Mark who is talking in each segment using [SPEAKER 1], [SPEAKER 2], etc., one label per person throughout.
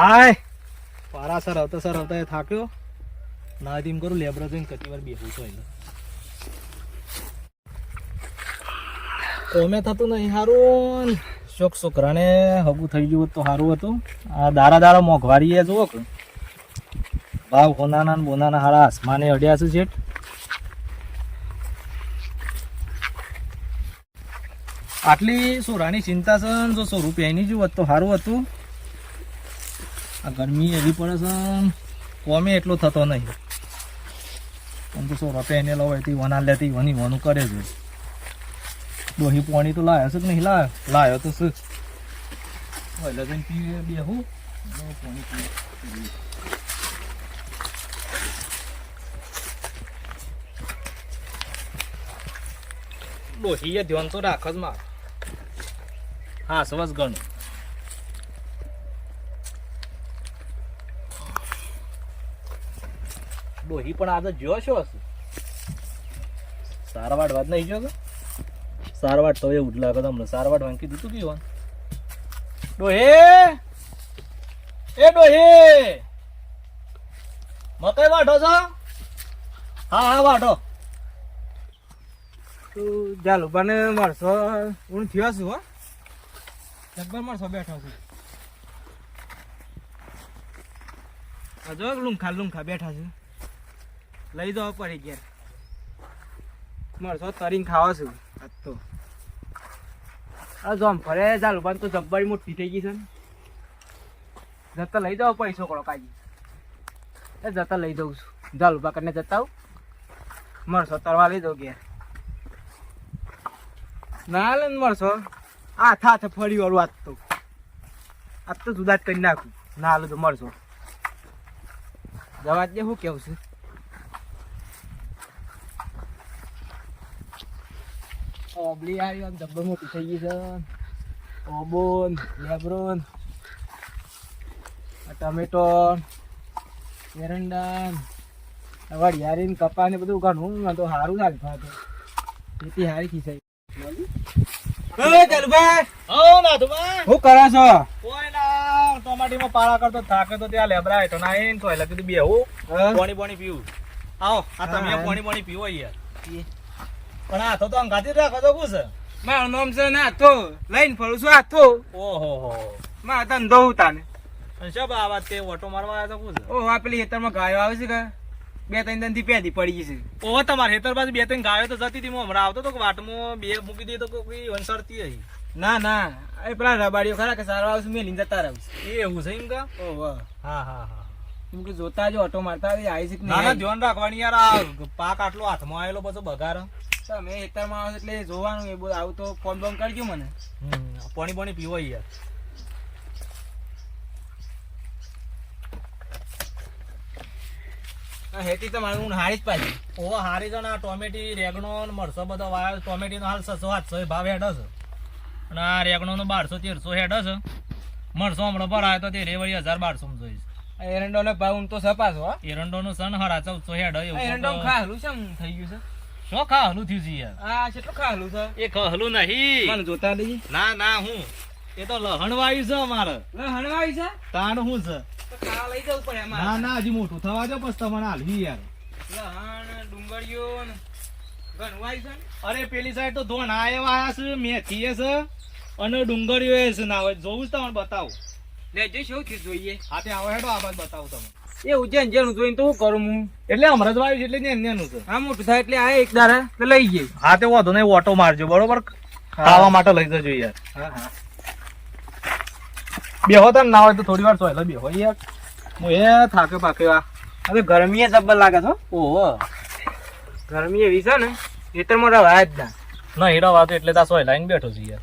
[SPEAKER 1] હાય પારા sir આવતા એ થાક્યો ના તેમ કરું લેબરો જઈને કતી વાર બેહું છું એટલે કોમે થતું નહીં સારું શોખ છોકરાને હગું થઈ ગયું તો સારું હતું આ દારા મોંઘવારી એ જુઓ કે ભાવ હોનાના ને બોનાના હારા આસમાને અડ્યા છે શેઠ આટલી સોરાની ચિંતા છે જો 100 રૂપિયાની જ હોત તો સારું હતું આ ગરમી એવી પડે છે કોમે એટલો થતો નહીં પણ તો 100 રૂપિયા એને લો એથી વના લેતી વની વનું કરે છે દોહી પાણી તો લાયો છે કે નહીં લાયો તો શું લગન પીવે બેહું પાણી પીવે ડોહીએ ધ્યાન તો રાખ જ માર હા સવસ ગણું ડોહી પણ આજે જો છો સારવાડ વાત નહીં જો સારવાડ તો એવું જ લાગે તમને સારવાડ વાંકી દીધું કયું ડોહી એ ડોહી મકઈ વાઢો છો હા વાઢો
[SPEAKER 2] ચાલો બને મળશો હું થયો છું હો જબ્બર મળશો બેઠો છું આ જો લુંખા બેઠા છે લઈ જાવ પડી ગયા મળશો તરીને ખાવા છું આજ તો આ જોમ ફરે ચાલો બન તો જબ્બરી મોટી થઈ ગઈ છે ને જતા લઈ જાવ પૈસો કરો કાજી એ જતા લઈ દઉં છું ચાલો બાકરને જતા આવું મળશો તરવા લઈ દઉં ઘેર ના લે મળશો હાથે ફરી વાળું આજ તો જુદા જ કરી નાખું ના હાલું તો મળશો જવા દે શું કેવું છે ઓબલી આવી આમ જબ્બર મોટી થઈ ગઈ છે ઓબોન લેબ્રોન ટમેટો એરંડા વડિયારી ને કપા ને બધું ઘણું તો સારું લાગે ખાતો ખેતી સારી ખીચાઈ શું કરો છો
[SPEAKER 1] કોઈ ના ટોમાટીમાં પાળા કરતો થાકે તો ત્યાં લેબરા હેઠો ના આવીને તો એટલે કીધું બેહું પાણી પીવું આવો આ તમે પાણી પીવો યાર પણ આ તો અંગાથી રાખો તો શું છે
[SPEAKER 2] મારું નામ છે નાથો લઈને ફરું છું હાથો
[SPEAKER 1] ઓહો
[SPEAKER 2] મારા ધંધો હું તાને
[SPEAKER 1] શબ આ વાત તે ઓટો મારવા આવ્યા તો શું છે
[SPEAKER 2] ઓહ આ પેલી ખેતરમાં ગાયો આવે છે કે 2-3 દિનથી પેદી પડી ગઈ છે
[SPEAKER 1] ઓહો તમારે ખેતર બાજુ 2-3 ગાયો તો જતી હતી હમણાં આવતો તો વાટમાં બે મૂકી દે તો કોઈ વંસરતી હતી
[SPEAKER 2] ના એ પેલા રબાડીઓ ખરા કે સારવા આવશે મેં જતા રહું
[SPEAKER 1] એવું છે એમ કા
[SPEAKER 2] ઓહો
[SPEAKER 1] હા
[SPEAKER 2] એમ કે જોતા જો ઓટો મારતા આવી છે કે
[SPEAKER 1] ના ધ્યાન રાખવાની યાર આ પાક આટલો હાથમાં આવેલો પછી બગાર
[SPEAKER 2] તમે ખેતરમાં આવો એટલે જોવાનું એ બધું આવું તો ફોન બોન કરજો મને
[SPEAKER 1] પાણી પીવો યાર
[SPEAKER 2] હેતી તો મારું હારી જ પાછી
[SPEAKER 1] ઓહો હારી છે ને આ ટોમેટી રેગણો મરસો બધો વાયો ટોમેટીનો હાલ 600-700 ભાવ હેડો છે અને આ રેગણોનો 1200-1300 હેડો છે મરસો હમણાં ભરાય તો તે રેવડી 1200 જોઈશ
[SPEAKER 2] એરંડો ને ભાવ તો સપાસ હો
[SPEAKER 1] એરંડોનો સન હરા 1400 હેડો એવું
[SPEAKER 2] એરંડો ખાહલું છે થઈ ગયું છે
[SPEAKER 1] શું ખાહલું થયું છે યાર
[SPEAKER 2] આ કેટલું ખાહલું છે
[SPEAKER 1] એ ખાહલું નહીં
[SPEAKER 2] મને જોતા નહીં
[SPEAKER 1] ના હું એ તો લહણ વાયુ છે અમારે
[SPEAKER 2] હણવાઈ છે
[SPEAKER 1] તાણ શું છે
[SPEAKER 2] તો ખાવા લઈ જવું પડે એમાં
[SPEAKER 1] ના હજી મોટું થવા દો પછી તમને હાલવી યાર
[SPEAKER 2] લહણ ડુંગળીઓ ને ઘણવાઈ છે
[SPEAKER 1] અરે પેલી સાઈડ તો ધોના આવ્યા છે મેથી છે અને ડુંગળીઓ છે ના હોય જોવું જ તમને બતાવું
[SPEAKER 2] લેજો શું થી જોઈએ
[SPEAKER 1] હા તે આવો હેડો આ બાદ બતાવું તમને
[SPEAKER 2] એવું જેનું જોઈને તો શું કરું હું
[SPEAKER 1] એટલે હમણાં જ વાયુ છે એટલે નેનું છે
[SPEAKER 2] હા મોટું થાય એટલે આ એક દારા તો લઈ જઈએ
[SPEAKER 1] હા તે વાંધો નહીં ઓટો મારજો બરોબર ખાવા માટે લઈ જજો યાર
[SPEAKER 2] હા
[SPEAKER 1] બેહો તને ના હોય તો થોડી વાર સોયલા બેહો યાર હું એ થાકે પાકે
[SPEAKER 2] હવે ગરમી જબ્બર લાગે છે
[SPEAKER 1] ઓહો
[SPEAKER 2] ગરમી એવી છે ને ખેતરમાં રવાય જ
[SPEAKER 1] ના હેડા વાત એટલે તા સોયલા ને બેઠો છું યાર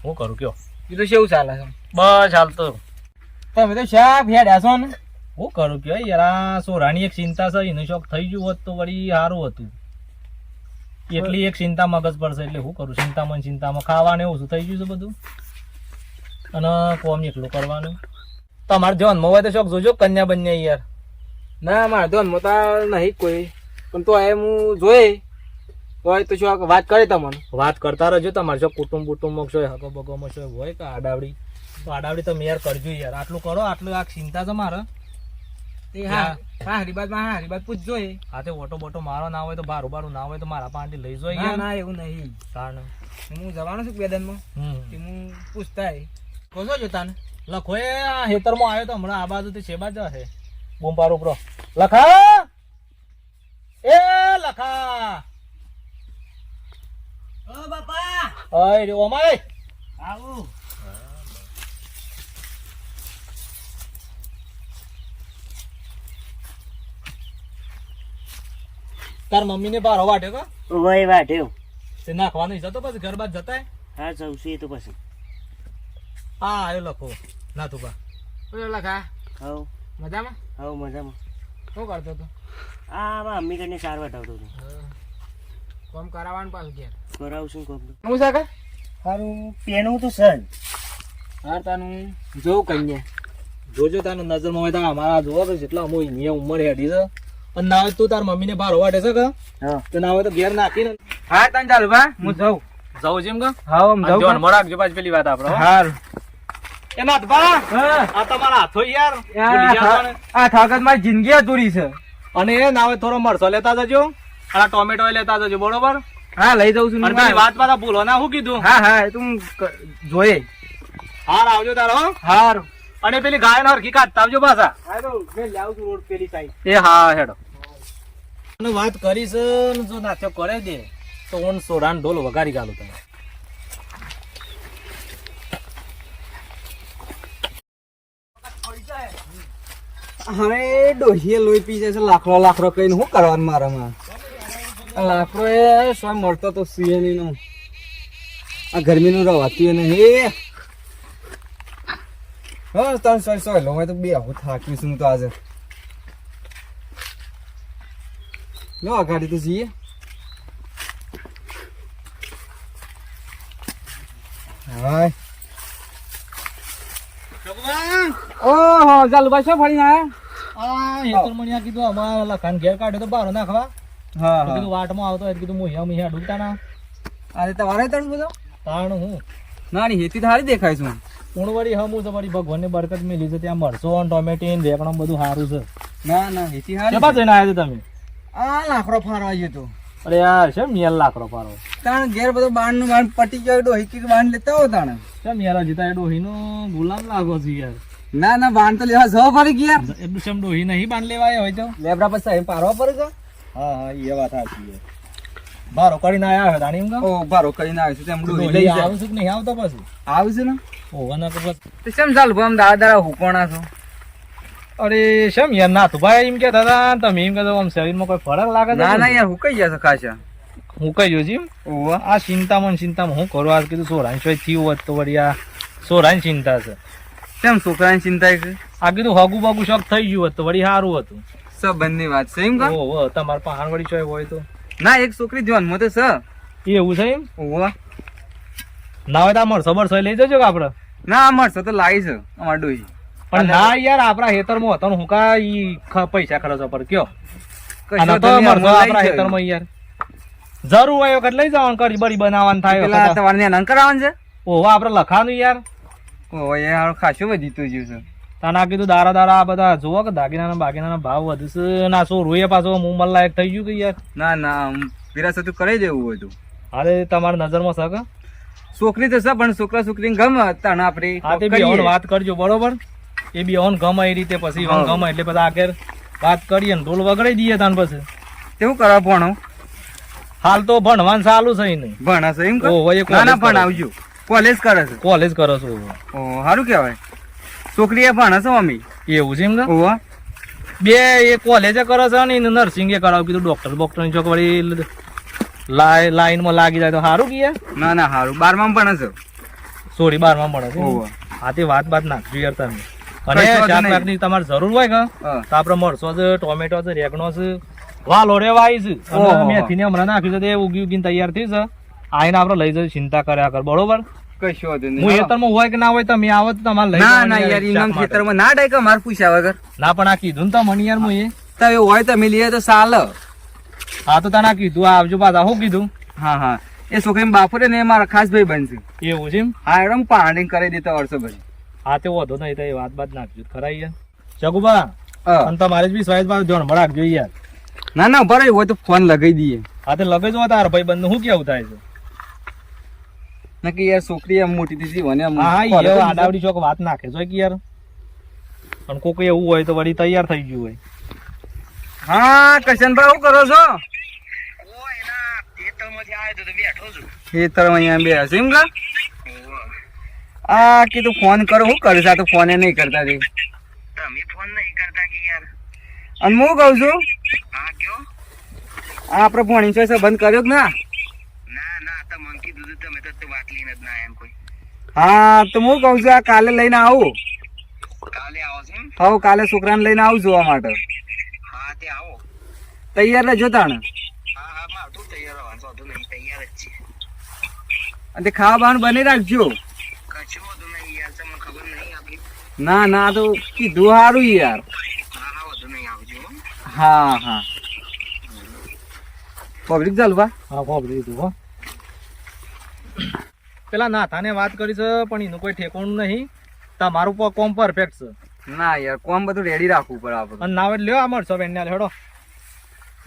[SPEAKER 1] હું કરું કયો
[SPEAKER 2] એ તો કેવું ચાલે છે
[SPEAKER 1] બસ હાલ તો
[SPEAKER 2] તમે તો શા ફેડ્યા છો ને
[SPEAKER 1] હું કરું કયો યાર આ સોરાની એક ચિંતા છે એનો શોખ થઈ ગયું હોત તો વળી સારું હતું એટલી એક ચિંતા મગજ પડશે એટલે હું કરું ચિંતામાં ખાવાનું ઓછું થઈ ગયું છે બધું અને કોમ એકલું કરવાનું તમારે ધ્યાનમાં હોય તો શોખ જોજો કન્યા બન્યા યાર
[SPEAKER 2] ના મારે ધ્યાનમાં તો નહીં કોઈ પણ તો એમ હું જોઈ તો શું વાત કરે તમને
[SPEAKER 1] વાત કરતા રહેજો તમારે જો કુટુંબમાં છો હગો બગોમાં છો હોય કે આડાવડી આડાવડી તમે યાર કરજો યાર, આટલું કરો, આટલું આ ચિંતા છે મારે.
[SPEAKER 2] તે હા હરીબાદ પૂછજો એ.
[SPEAKER 1] હા તે ઓટો બોટો મારો ના હોય તો બારું ના હોય તો મારા પાસેથી લઈ જો
[SPEAKER 2] ના
[SPEAKER 1] યાર.
[SPEAKER 2] ના એવું નહીં.
[SPEAKER 1] તાણ
[SPEAKER 2] હું જવાનો છું બેદનમાં. તે હું પૂછતા કોસો જોતા ને
[SPEAKER 1] લખો એ આ હેતરમાં આવ્યો તો હમણાં આ બાજુથી છે બાજુ છે બૂમ પાડો ઉપરો. લખા એ લખા
[SPEAKER 2] ઓ બાપા
[SPEAKER 1] ઓય રે ઓમાય
[SPEAKER 2] આવું.
[SPEAKER 1] તાર મમ્મીને બારો વાટ્યો કો
[SPEAKER 3] વય વાટ્યો.
[SPEAKER 1] તે નાખવાનું જતો પછી ઘર બાદ જતાય.
[SPEAKER 3] હા જવશે તો પછી.
[SPEAKER 1] હા આવ્યો લખો ના તું બા.
[SPEAKER 2] બોલો લખા
[SPEAKER 3] હવ
[SPEAKER 2] મજામાં?
[SPEAKER 3] હવ મજામાં.
[SPEAKER 2] શું કરતો તો?
[SPEAKER 3] આ મમ્મી કરીને સાર વટાવતો હતો.
[SPEAKER 2] કોમ કરાવવાનું પાછું ઘેર
[SPEAKER 3] કરાવશું કોમ તો.
[SPEAKER 2] શું છે કે
[SPEAKER 3] સારું પેનું તો સર.
[SPEAKER 2] હાર તાનું જોઉં કઈ
[SPEAKER 1] જોજો તારું નજરમાં હોય તો અમારા જોવો તો જેટલા અમો અહીંયા ઉંમર હેડી છે અને ના હોય તું તાર મમ્મીને બારો વાટે છે કે
[SPEAKER 3] હા
[SPEAKER 1] તો ના હોય તો ઘેર નાખીને
[SPEAKER 2] હા તને ચાલુ ભા હું જઉં.
[SPEAKER 1] જાઉં જેમ કે
[SPEAKER 2] હા આમ
[SPEAKER 1] જોન
[SPEAKER 2] જઉં.
[SPEAKER 1] મળાકજો પાછી પેલી વાત આપણે
[SPEAKER 2] હાર
[SPEAKER 1] એ નાથબા
[SPEAKER 2] હા
[SPEAKER 1] આ તમારા હાથો યાર ભૂલી ગયા છો ને?
[SPEAKER 2] આ થાકત મારી જિંદગી અધૂરી છે.
[SPEAKER 1] અને એ ના હોય થોડો મરચો લેતા જજો અને ટોમેટો લેતા જજો બરોબર.
[SPEAKER 2] હા લઈ જાઉં છું.
[SPEAKER 1] અને પેલી વાત પાછા ભૂલો ના શું કીધું.
[SPEAKER 2] હા હા એ તું જોઈએ.
[SPEAKER 1] હાર આવજો તારો હો.
[SPEAKER 2] હાર
[SPEAKER 1] અને પેલી ગાય હરખી કાઢતા આવજો પાછા.
[SPEAKER 2] હા તો મેં લાવું છું રોડ પેલી સાઈડ.
[SPEAKER 1] એ હા હેડો વાત કરીશ ને જો નાથ્યો કરે દે તો હું સોરાન ઢોલ વગાડી ગાલું તમે.
[SPEAKER 2] હવે ડોહીએ લોહી પી જાય છે લાખડો કહીને શું કરવાનું મારામાં. લાકડો એ સ્વયં મળતો તો સીએની નો આ ગરમીનું રવાતું નહીં. હા ત્રણ સો લો તો બે હું થાક્યું છું તો આજે. લો આ ગાડી તો જઈએ. હા ઓહો ચાલુ ભાઈ શું ફરી આયા?
[SPEAKER 1] કીધું અમારા લખાણ ઘેર કાઢ્યો તો બારો નાખવા.
[SPEAKER 2] હા
[SPEAKER 1] તો કીધું વાટમાં આવતો હોય તો કીધું મુહિયા ડૂબતા ના
[SPEAKER 2] અરે તમારે તણ બધો
[SPEAKER 1] તાણ હું
[SPEAKER 2] ના ની હેતી સારી દેખાય છું.
[SPEAKER 1] ઉણવરી હમું તમારી ભગવાનની બરકત મેલી છે ત્યાં મરચો ટોમેટી રેકણો બધું સારું છે.
[SPEAKER 2] ના ના હેતી
[SPEAKER 1] કેમાં
[SPEAKER 2] સારી.
[SPEAKER 1] જઈને આવ્યા છો તમે?
[SPEAKER 2] આ લાકડો ફારવા ગયો તો.
[SPEAKER 1] અરે યાર છે મિયાલ લાકડો પારો
[SPEAKER 2] તાણ ઘેર બધો બાણ નું બાણ પટી ગયો ડોહી કે બાણ લેતા હો તાણ.
[SPEAKER 1] છે મિયારા જીતા એ ડોહીનો ગુલામ લાગો છે યાર.
[SPEAKER 2] ના ના બાણ તો લેવા જવા પડી ગયા.
[SPEAKER 1] એટલું સેમ ડોહી નહીં બાંધ લેવાય હોય તો.
[SPEAKER 2] લેબરા પછી પારવા પડે છે.
[SPEAKER 1] હા હા એ વાત સાચી છે. બારો કરીને આયા હતા એમ
[SPEAKER 2] ઓ બારો કરીને આવે છે તેમ ડોહી લઈ
[SPEAKER 1] ડોહી
[SPEAKER 2] જાય.
[SPEAKER 1] આવું છે કે નહીં આવતો પછી
[SPEAKER 2] આવે છે ને
[SPEAKER 1] ઓવા ના તો
[SPEAKER 2] તો કેમ ચાલુ આમ દાડા દાડા હુકોણા છો.
[SPEAKER 1] અરે શેમ યાર ના તો ભાઈ એમ કેતા હતા તમે એમ કહેતો આમ શરીરમાં કોઈ ફરક લાગે છે
[SPEAKER 2] ના ના યાર હુકાઈ ગયા છે ખાસા.
[SPEAKER 1] હું કઈ જોઈ એમ
[SPEAKER 2] ઓવા
[SPEAKER 1] આ ચિંતામાં હું કરું આ કીધું સોરાણ શોય થયું હોત તો વળી આ સોરાણ ચિંતા છે.
[SPEAKER 2] કેમ છોકરાની ચિંતા છે.
[SPEAKER 1] આ કીધું હગુ બગુ શોખ થઈ ગયું હોત તો વળી સારું હતું.
[SPEAKER 2] સંબંધની વાત છે એમ કા.
[SPEAKER 1] ઓહો તમારે પહાણ વળી ચોય હોય તો
[SPEAKER 2] ના એક છોકરી જોન મો તો છે.
[SPEAKER 1] એવું છે એમ
[SPEAKER 2] ઓવા
[SPEAKER 1] ના હોય તો આ મરસો બરસો લઈ જજો કે આપડે.
[SPEAKER 2] ના મળશે તો લાવી છે અમાર ડોહી.
[SPEAKER 1] પણ ના યાર આપડા હેતરમાં હતો ને હું કા ઈ પૈસા ખર્ચવા પર કયો
[SPEAKER 2] કશો
[SPEAKER 1] તો
[SPEAKER 2] તમે
[SPEAKER 1] મરસો
[SPEAKER 2] અમલ લઈ
[SPEAKER 1] આપડા
[SPEAKER 2] જાય.
[SPEAKER 1] હેતરમાં યાર જરૂર હોય વખત લઈ જવાનું કરી બરી બનાવવાનું થાય
[SPEAKER 2] પેલા
[SPEAKER 1] વખત.
[SPEAKER 2] તમારે ત્યાં કરાવવાનું છે.
[SPEAKER 1] ઓહો આપડે લખાનું યાર
[SPEAKER 2] ઓહો એ હારું ખાસું વધી તો જ્યું છે.
[SPEAKER 1] તાના કીધું દારા દારા આ બધા જોવો કે દાગીનાના બાગીનાના ભાવ વધશે ના શું રોઈએ પાછો મુંબલ લાયક થઈ ગયું કે યાર.
[SPEAKER 2] ના ના વિરાસત કરાઈ દેવું હોય તો.
[SPEAKER 1] અરે તમારા નજરમાં છે કે
[SPEAKER 2] છોકરી તો છે પણ છોકરા છોકરીને ગમે તાણ આપણે
[SPEAKER 1] હા તે બી ઓન વાત કરજો બરોબર. એ બી ઓન ગમે એ રીતે પછી ઓન ગમે એટલે પછી આગળ વાત કરીએ ને ઢોલ વગડાઈ દઈએ તાન પછી.
[SPEAKER 2] કેવું કરવા ભણો
[SPEAKER 1] હાલ તો ભણવાનું ચાલુ છે નહીં.
[SPEAKER 2] ભણા છે એમ કે?
[SPEAKER 1] ઓહો, એ
[SPEAKER 2] ના ના
[SPEAKER 1] college કરે.
[SPEAKER 2] ભણાવજો કોલેજ કરે છે.
[SPEAKER 1] કોલેજ કરો છો
[SPEAKER 2] ઓહો સારું કહેવાય. છોકરી એ ભણે છે મમ્મી.
[SPEAKER 1] એવું છે એમ કે
[SPEAKER 2] ઓહો
[SPEAKER 1] બે એ કોલેજે કરે છે ને નર્સિંગ એ કરાવ કીધું ડોક્ટર ની ચોક વળી લાઈનમાં લાગી જાય તો સારું કે યાર.
[SPEAKER 2] ના ના સારું 12માં ભણે છે.
[SPEAKER 1] સોરી 12માં ભણે છે
[SPEAKER 2] ઓહો
[SPEAKER 1] હા તે વાત નાખજો યાર તમે. અને
[SPEAKER 2] કશો વાંધો નહીં.
[SPEAKER 1] શાકભાજીની તમારે જરૂર હોય કે
[SPEAKER 2] હા.
[SPEAKER 1] તો આપડે મરચો છે ટોમેટો છે રેગણો છે વાલો રે વાઈ છે
[SPEAKER 2] ઓહો.
[SPEAKER 1] અને મેથીને હમણાં નાખ્યું છે તે ઉગી ઉગીને તૈયાર થઈ છે. આઈને આપડે લઈ જઈએ ચિંતા કર્યા કર બરોબર.
[SPEAKER 2] કશો વાંધો
[SPEAKER 1] હું
[SPEAKER 2] નહીં.
[SPEAKER 1] હેતરમાં હોય કે ના હોય તમે આવો તો તમારે લઈ
[SPEAKER 2] ના
[SPEAKER 1] જવાની
[SPEAKER 2] ના
[SPEAKER 1] યાર
[SPEAKER 2] યાર
[SPEAKER 1] શાક
[SPEAKER 2] ઇનામ
[SPEAKER 1] માટે.
[SPEAKER 2] ખેતરમાં ના ડાય કે મારે પૂછ્યા વગર.
[SPEAKER 1] ના પણ આ કીધું ને તો મને યાર હું એ
[SPEAKER 2] તો એવું હોય તમે લઈએ તો ચાલે.
[SPEAKER 1] હા તો તને આ કીધું આ આવજો પાછા શું કીધું
[SPEAKER 2] હા હા એ છોકરી બાપુરે ને એ મારા ખાસ ભાઈ બનશે.
[SPEAKER 1] એવું છે એમ
[SPEAKER 2] હા એમ પાણી કરી દેતા વર્ષો ભાઈ.
[SPEAKER 1] હા તે વધો નહીં તો એ વાત બાદ નાખજો ખરા યાર જગુબા
[SPEAKER 2] હા.
[SPEAKER 1] અને તમારે જ બી સ્વાયત બાદ જોણ રાખજો યાર
[SPEAKER 2] ના ના બરાબર હોય તો ફોન લગાવી દઈએ
[SPEAKER 1] હા તે લગે જો તાર ભાઈ બંધ શું કેવું થાય છે
[SPEAKER 2] નક્કી યાર છોકરી એમ મોટી દીધી મને આમ
[SPEAKER 1] હા
[SPEAKER 2] ફોન
[SPEAKER 1] યાર
[SPEAKER 2] કરી
[SPEAKER 1] આડાવડી ચોક વાત નાખે જો કે યાર પણ કોઈ એવું હોય તો વળી તૈયાર થઈ ગયું હોય
[SPEAKER 2] હા કરશનભાઈ શું કરો છો ખેતરમાં અહીંયા બે હશે એમ કા આ કીધું ફોન કરો શું કરે છે આ તો ફોને નહીં કરતા રે અને હું કહું છું આ આપણે ભણી છે બંધ કર્યો કે ના હા તો હું કહું છું આ કાલે લઈને આવું હા કાલે છોકરાને લઈને આવું જોવા માટે તૈયાર રહેજો તાણ અને ખાવા બાવાનું બની રાખજો ના ના તો કીધું સારું યાર હા હા પબ્લિક ચાલવા
[SPEAKER 1] હા ખબર દીધું હો પેલા નાથાને વાત કરી છે પણ એનું કોઈ ઠેકાણું નહીં તમારું કોમ પરફેક્ટ છે
[SPEAKER 2] ના યાર કોમ બધું રેડી રાખવું પડે આપણે
[SPEAKER 1] અને નાવે લ્યો આ મળશો બેન ને હેડો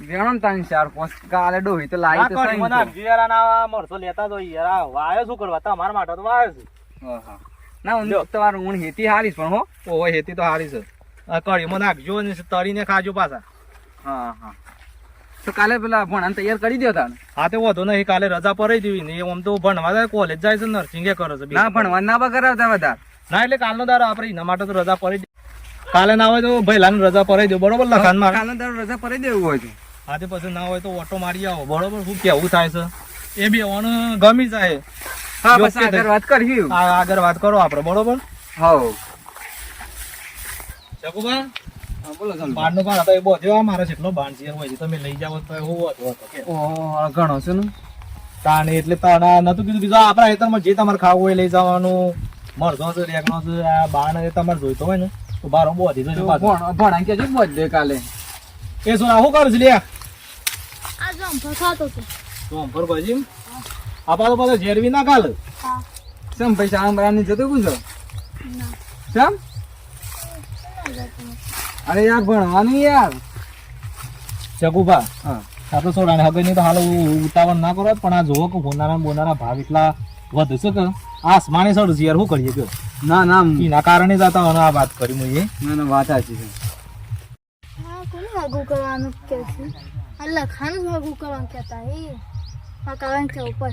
[SPEAKER 2] વેણો ને ત્રણ ચાર પાંચ કાલે ડોહી તો લાવી તો સહી તો.
[SPEAKER 1] યાર આ મળશો લેતા તો યાર આ વાયો શું કરવા તમારા માટે તો વાયો છે
[SPEAKER 2] હા, હા. ના ઊંઘ તમારું ઊંઘ હેતી હારીશ પણ હો
[SPEAKER 1] ઓહો હેતી તો હારી છે આ કઢીમાં નાખજો અને તળીને ખાજો પાછા
[SPEAKER 2] હા હા તો કાલે પેલા ભણાને તૈયાર કરી દો તાને
[SPEAKER 1] હા તે વધુ નહીં કાલે રજા પડી દેવી ને આમ તો ભણવા જાય કોલેજ જાય છે નર્સિંગે કરે છે
[SPEAKER 2] ના ભણવા ના બગાડતા વધારે
[SPEAKER 1] ના એટલે કાલનો દારો આપણે એના માટે તો રજા પડી દે કાલે ના હોય તો ભઈલાને રજા પડી દો બરોબર લખાણ મારે
[SPEAKER 2] કાલે તારે રજા પડી દેવું હોય તો
[SPEAKER 1] હા તે પછી ના હોય તો ઓટો મારી આવો બરોબર શું કેવું થાય છે એ બી ઓન ગમી જાય
[SPEAKER 2] હા બસ
[SPEAKER 1] યોગ્ય
[SPEAKER 2] આગળ વાત કરી
[SPEAKER 1] આગળ વાત કરો આપણે બરોબર
[SPEAKER 2] હા
[SPEAKER 1] શકુબા
[SPEAKER 2] હા બોલો ચાલો
[SPEAKER 1] બારનો બાર હતો એ બોધ્યો મારે જેટલો બાંધીર હોય છે તમે લઈ જાવ તો એવું હતો કે
[SPEAKER 2] ઓહો ઘણો છે ને
[SPEAKER 1] તાને એટલે તાણા નતું કીધું બીજું આપણા ખેતરમાં જે તમારે ખાવું હોય લઈ જવાનું મરઘો છે રેગનો છે આ બાણ એ તમારે જોઈતો હોય ને તો બારો બોધી જજો પાછો
[SPEAKER 2] ભણા કે જો બોજ દે કાલે
[SPEAKER 1] એ શું આવું કરું છે લે
[SPEAKER 4] આ જંભો ખાતો હતો.
[SPEAKER 1] તો અંભર ભાજી આ પાછો પાછો ઝેરવી ના કાલ
[SPEAKER 4] હા.
[SPEAKER 2] સમ પૈસા આમરાની જતો પૂછો
[SPEAKER 4] ના.
[SPEAKER 2] સમ અરે યાર ભણવાનું યાર
[SPEAKER 1] શકુભા
[SPEAKER 2] હા
[SPEAKER 1] આપણે સોડાને હવે નહીં તો હાલ ઉતાવળ ના કરો પણ આ જોવો કે બોનારા બોનારા ભાવ એટલા વધશે કે આસમાને સડશે યાર શું કરીએ કયો
[SPEAKER 2] ના ના
[SPEAKER 1] એના કારણે જ આ વાત કરી મેં
[SPEAKER 2] ના ના વાત સાચી છે
[SPEAKER 4] આ કોને વાગુ કરવાનું કે છે? આ લખાણ વાગુ કરવાનું કહેતા એ આ કારણ કે ઉપર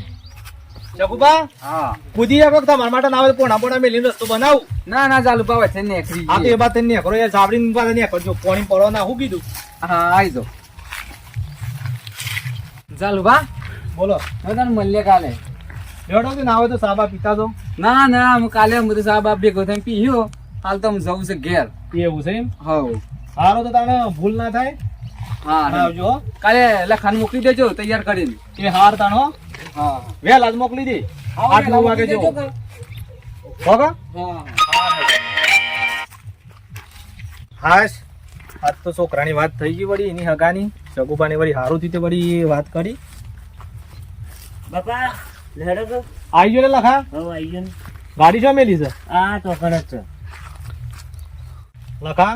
[SPEAKER 1] શકુભા
[SPEAKER 2] હા
[SPEAKER 1] કૂદી એક વખત તમારા માટે ના આવે પોણા પોણા મેલીને રસ્તો બનાવું
[SPEAKER 2] ના ના ચાલુ પાવે છે નેકરી
[SPEAKER 1] આ તો એ વાત નહીં કરો યાર સાવડીની પાસે નહીં કરજો પોણી પડવા ના શું કીધું
[SPEAKER 2] હા આવી જાઓ ચાલુ બા
[SPEAKER 1] બોલો
[SPEAKER 2] હવે તને મળીએ કાલે
[SPEAKER 1] લેવડો કે ના હોય તો સાબા પીતા તો
[SPEAKER 2] ના ના હું કાલે હું બધું સાહેબ ભેગો થઈને પીયો હાલ તો હું જવું છે ઘેર
[SPEAKER 1] એવું છે એમ
[SPEAKER 2] હવ
[SPEAKER 1] સારો તો તારે ભૂલ ના થાય
[SPEAKER 2] હા
[SPEAKER 1] આવજો હો.
[SPEAKER 2] કાલે લખાણ મોકલી દેજો તૈયાર કરીને
[SPEAKER 1] એ હાર તાણો
[SPEAKER 2] હા
[SPEAKER 1] વેલ આજ મોકલી દે 8-9 વાગે જેવો હોગા
[SPEAKER 2] હા
[SPEAKER 1] હાશ આજ તો છોકરાની વાત થઈ ગઈ વળી એની હગાની શકુભાની વળી હારું થી તે વળી વાત કરી
[SPEAKER 3] બાપા લેડો તો
[SPEAKER 1] આવી ગયો ને લખા
[SPEAKER 3] હવે આવી ગયો ને
[SPEAKER 1] ગાડી શું મેલી છે
[SPEAKER 3] આ તો કણ જ છે
[SPEAKER 1] લખા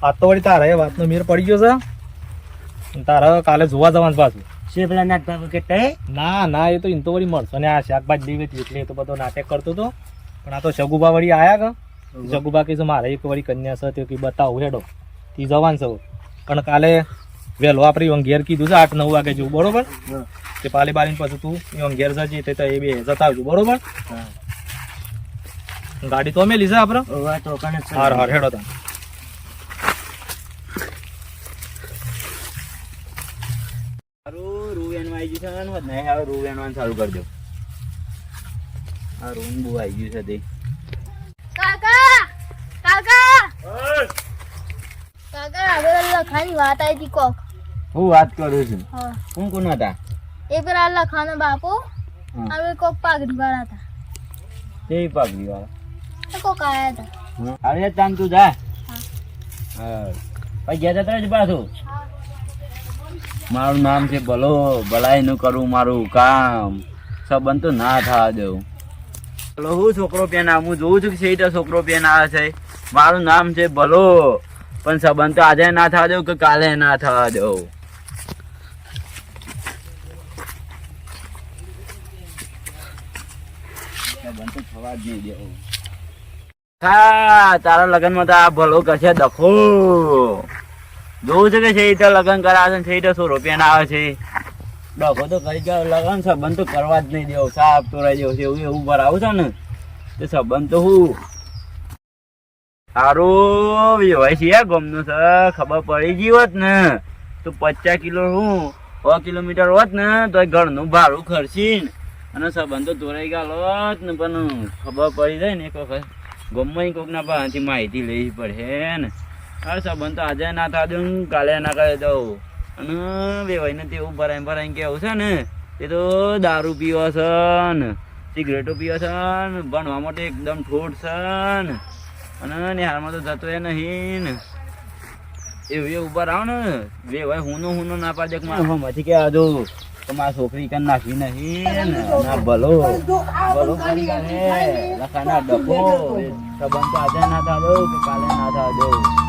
[SPEAKER 1] આજ તો વળી તારા એ વાતનો મેર પડી ગયો છે અને તારા કાલે જોવા જવાનું પાછું
[SPEAKER 3] છે પેલા નાક બાપા કેટલા
[SPEAKER 1] ના ના એ તો ઇન તો વળી મળશે ને આ શાકભાજી દેવી હતી એટલે એ તો બધો નાટક કરતો હતો પણ આ તો શકુભા વળી આયા કે શકુભા કે મારે એક વળી કન્યા છે તે કે બતાવું હેડો તી જવાન છે પણ કાલે વહેલો આપણે ઘેર કીધું છે 8-9 વાગે જેવું બરોબર તે પાલી બારીને પછી તું ઘેર જજે તે તો એ બે જતા આવજો બરોબર ગાડી તો અમે લીધા આપણે
[SPEAKER 3] હવે તો કણ જ છે
[SPEAKER 1] હાર હાર હેડો તમે
[SPEAKER 3] સારું રૂ વેનવા આવી ગયું છે ને નહીં હવે રૂ વેનવાનું ચાલુ કરી દો આ રૂમ બહુ આવી ગયું છે દેખ
[SPEAKER 4] કાકા કાકા કાકા હવે લખાણની વાત આવી હતી કોક
[SPEAKER 3] હું વાત કરું છું
[SPEAKER 4] હા
[SPEAKER 3] કોણ કોણ હતા
[SPEAKER 4] એ પેલા લખાણનો બાપુ
[SPEAKER 3] હા.
[SPEAKER 4] હવે કોક પાઘડી વાળા હતા
[SPEAKER 3] કેવી પાઘડી વાળા
[SPEAKER 4] તો કોક આયા હતા
[SPEAKER 3] અરે તાન તું જા હા પછી ગયા તા જ પાછું મારું નામ છે ભલો ભલાઈ નું કરું મારું કામ સંબંધ તો ના થવા દઉં ભલો હું છોકરો પેન આવે હું જોઉં છું કે છે છોકરો પેન આવે છે મારું નામ છે ભલો પણ સંબંધ તો આજે ના થવા દઉં કે કાલે ના થવા દઉં સંબંધ તો થવા જ નહીં દેવું હા તારા લગ્નમાં તો આ ભલો કશે દખો જોવું છે કે છે લગ્ન કરાવે છે છે સો રૂપિયા આવે છે ડખો તો કરી ગયો લગન સંબંધ તો કરવા જ નહીં દેવો સાફ તો રહી દેવો છે એવું એવું ભરાવું છે ને તે સંબંધ તો હું સારું વ્યવહાર છે ગમનું છે ખબર પડી ગઈ હોત ને તો 50 કિલો હું 100 કિલોમીટર હોત ને તો ઘરનું ભાડું ખર્ચી અને સંબંધ તો તોરાઈ ગયો હોત ને પણ ખબર પડી જાય ને એક વખત ગમે કોકના પાસેથી માહિતી લેવી પડે ને આ સંબંધ તો આજે ના થવા દઉં કાલે ના કરી દઉં અને વેવાઈને તેવું ભરાઈ કેવું છે ને તે તો દારૂ પીવો છે ને સિગરેટો પીવો છે ને ભણવા માટે એકદમ ઠોઠ છે ને અને નિહાળમાં તો જતો એ નહીં ને એવું એ ઉભા આવો ને વેવાય હુનો ના પાડે કે મારા હમાંથી કે આજો તો મારા છોકરી કાન નાખવી નહીં ને ના ભલો કરી લખાના ડખો સંબંધ તો આજે ના થવા દઉં કે કાલે ના થવા દઉં